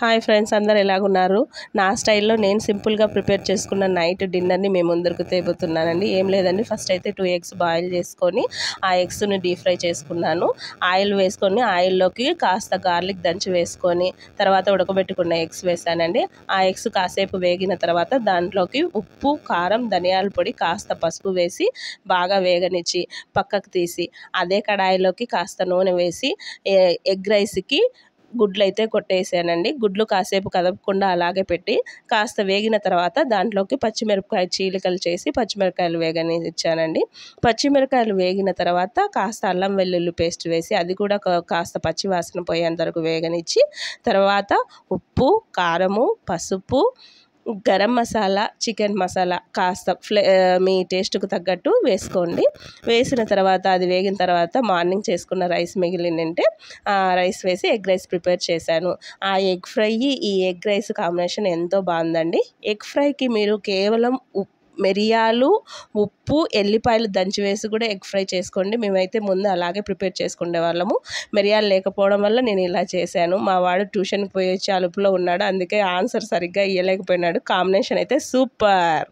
Hi friends, అందరు ఎలాగున్నారు? నా స్టైల్లో నేను సింపుల్గా ప్రిపేర్ చేసుకున్న నైట్ డిన్నర్ని మేము ముందరకు తేబోతున్నానండి. ఏం లేదండి, ఫస్ట్ అయితే 2 ఎగ్స్ బాయిల్ చేసుకొని ఆ ఎగ్స్ని డీప్ ఫ్రై చేసుకున్నాను. ఆయిల్ వేసుకొని ఆయిల్లోకి కాస్త గార్లిక్ దంచి వేసుకొని తర్వాత ఉడకబెట్టుకున్న ఎగ్స్ వేసానండి. ఆ ఎగ్స్ కాసేపు వేగిన తర్వాత దాంట్లోకి ఉప్పు, కారం, ధనియాల పొడి, కాస్త పసుపు వేసి బాగా వేగనిచ్చి పక్కకు తీసి అదే కడాయిలోకి కాస్త నూనె వేసి ఎగ్ రైస్కి గుడ్లు అయితే కొట్టేసానండి. గుడ్లు కాసేపు కదపకుండా అలాగే పెట్టి కాస్త వేగిన తర్వాత దాంట్లోకి పచ్చిమిరపకాయ చీలికలు చేసి పచ్చిమిరపకాయలు వేగనిచ్చానండి. పచ్చిమిరపకాయలు వేగిన తర్వాత కాస్త అల్లం వెల్లుల్లి పేస్ట్ వేసి అది కూడా కాస్త పచ్చివాసన పోయేంత వరకు వేగనిచ్చి తర్వాత ఉప్పు, కారము, పసుపు, గరం మసాలా, చికెన్ మసాలా కాస్త మీ టేస్ట్కు తగ్గట్టు వేసుకోండి. వేసిన తర్వాత అది వేగిన తర్వాత మార్నింగ్ చేసుకున్న రైస్ మిగిలిందంటే ఆ రైస్ వేసి ఎగ్ రైస్ ప్రిపేర్ చేశాను. ఆ ఎగ్ ఫ్రై ఈ ఎగ్ రైస్ కాంబినేషన్ ఎంతో బాగుందండి. ఎగ్ ఫ్రైకి మీరు కేవలం మిరియాలు, ఉప్పు, ఎల్లిపాయలు దంచి వేసి కూడా ఎగ్ ఫ్రై చేసుకోండి. మేమైతే ముందు అలాగే ప్రిపేర్ చేసుకునే వాళ్ళము. మిరియాలు లేకపోవడం వల్ల నేను ఇలా చేశాను. మా వాడు ట్యూషన్కి పోయి వచ్చి అలుపులో ఉన్నాడు, అందుకే ఆన్సర్ సరిగ్గా ఇవ్వలేకపోయినాడు. కాంబినేషన్ అయితే సూపర్.